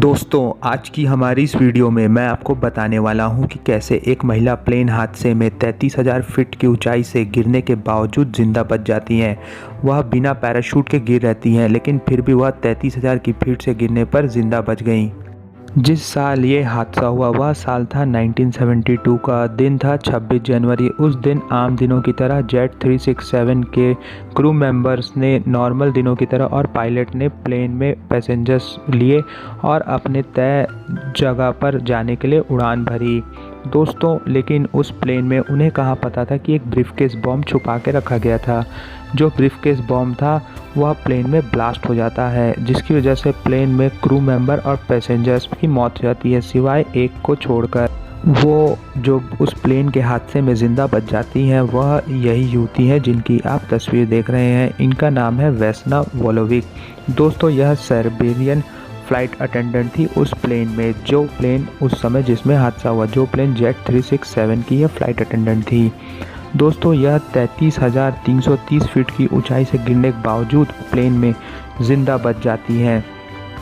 दोस्तों, आज की हमारी इस वीडियो में मैं आपको बताने वाला हूं कि कैसे एक महिला प्लेन हादसे में 33,000 फीट की ऊंचाई से गिरने के बावजूद जिंदा बच जाती हैं। वह बिना पैराशूट के गिर रहती हैं, लेकिन फिर भी वह 33,000 की फीट से गिरने पर जिंदा बच गईं। जिस साल ये हादसा हुआ वह साल था 1972 का दिन था 26 जनवरी। उस दिन आम दिनों की तरह जेट 367 के क्रू मेंबर्स ने नॉर्मल दिनों की तरह और पायलट ने प्लेन में पैसेंजर्स लिए और अपने तय जगह पर जाने के लिए उड़ान भरी। दोस्तों, लेकिन उस प्लेन में उन्हें कहाँ पता था कि एक ब्रीफकेस बॉम्ब छुपा के रखा गया था। जो ब्रीफकेस बॉम्ब था वह प्लेन में ब्लास्ट हो जाता है, जिसकी वजह से प्लेन में क्रू मेंबर और पैसेंजर्स की मौत हो जाती है, सिवाय एक को छोड़कर। वो जो उस प्लेन के हादसे में ज़िंदा बच जाती हैं वह यही युवती हैं जिनकी आप तस्वीर देख रहे हैं। इनका नाम है वेस्ना वोलोविक। दोस्तों, यह सर्बियन फ्लाइट अटेंडेंट थी उस प्लेन में, जो प्लेन उस समय जिसमें हादसा हुआ, जो प्लेन जेट 367 की यह फ्लाइट अटेंडेंट थी। दोस्तों, यह 33,330 फीट की ऊंचाई से गिरने के बावजूद प्लेन में ज़िंदा बच जाती हैं।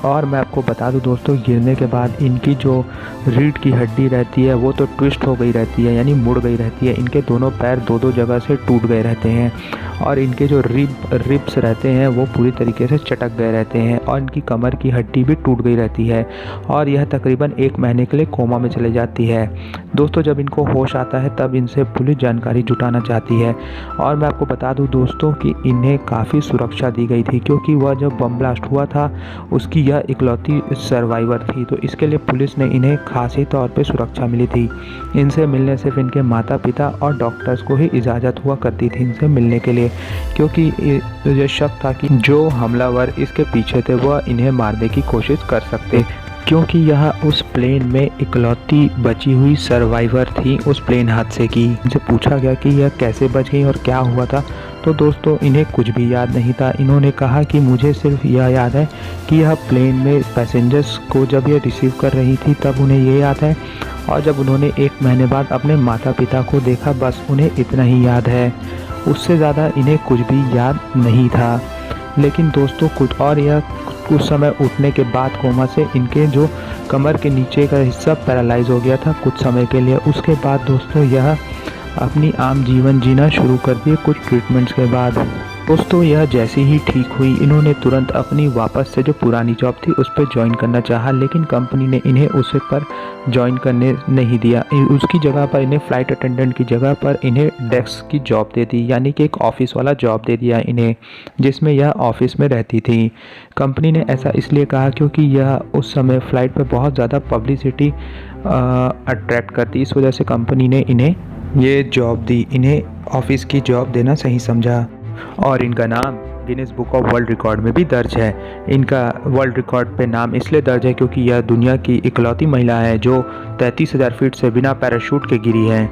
और मैं आपको बता दूं दोस्तों, गिरने के बाद इनकी जो रीढ़ की हड्डी रहती है वो तो ट्विस्ट हो गई रहती है, यानी मुड़ गई रहती है। इनके दोनों पैर दो दो जगह से टूट गए रहते हैं और इनके जो रिब्स रहते हैं वो पूरी तरीके से चटक गए रहते हैं और इनकी कमर की हड्डी भी टूट गई रहती है और यह तकरीबन 1 महीने के लिए कोमा में चले जाती है। दोस्तों, जब इनको होश आता है तब इनसे पुलिस जानकारी जुटाना चाहती है। और मैं आपको बता दूं दोस्तों कि इन्हें काफ़ी सुरक्षा दी गई थी, क्योंकि वह जब बम ब्लास्ट हुआ था उसकी यह इकलौती सर्वाइवर थी, तो इसके लिए पुलिस ने इन्हें खासी तौर पे सुरक्षा मिली थी। इनसे मिलने सिर्फ इनके माता पिता और डॉक्टर्स को ही इजाज़त हुआ करती थी इनसे मिलने के लिए, क्योंकि ये शक था कि जो हमलावर इसके पीछे थे वह इन्हें मारने की कोशिश कर सकते, क्योंकि यह उस प्लेन में इकलौती बची हुई सर्वाइवर थी उस प्लेन हादसे की। इनसे पूछा गया कि यह कैसे बच गई और क्या हुआ था, तो दोस्तों इन्हें कुछ भी याद नहीं था। इन्होंने कहा कि मुझे सिर्फ यह याद है कि यह प्लेन में पैसेंजर्स को जब ये रिसीव कर रही थी तब उन्हें ये याद है, और जब उन्होंने 1 महीने बाद अपने माता पिता को देखा बस उन्हें इतना ही याद है। उससे ज़्यादा इन्हें कुछ भी याद नहीं था। लेकिन दोस्तों कुछ और, यह कुछ समय उठने के बाद कोमा से इनके जो कमर के नीचे का हिस्सा पैरालाइज हो गया था कुछ समय के लिए। उसके बाद दोस्तों यह अपनी आम जीवन जीना शुरू कर दिए कुछ ट्रीटमेंट्स के बाद। दोस्तों, यह जैसे ही ठीक हुई इन्होंने तुरंत अपनी वापस से जो पुरानी जॉब थी उस पर ज्वाइन करना चाहा, लेकिन कंपनी ने इन्हें उस पर ज्वाइन करने नहीं दिया। उसकी जगह पर इन्हें फ्लाइट अटेंडेंट की जगह पर इन्हें डेस्क की जॉब दे दी, यानी कि एक ऑफिस वाला जॉब दे दिया इन्हें, जिसमें यह ऑफिस में रहती थी। कंपनी ने ऐसा इसलिए कहा क्योंकि यह उस समय फ़्लाइट पर बहुत ज़्यादा पब्लिसिटी अट्रैक्ट करती, इस वजह से कंपनी ने इन्हें ये जॉब दी। इन्हें ऑफिस की जॉब देना सही समझा और इनका नाम Guinness book of world record में भी दर्ज है। इनका वर्ल्ड रिकॉर्ड पे नाम इसलिए दर्ज है क्योंकि यह दुनिया की इकलौती महिला है जो 33,000 फीट से बिना पैराशूट के गिरी है।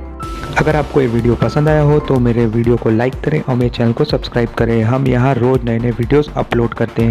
अगर आपको ये वीडियो पसंद आया हो तो मेरे वीडियो को लाइक करें और मेरे चैनल को सब्सक्राइब करें। हम यहाँ रोज़ नए नए वीडियोस अपलोड करते हैं।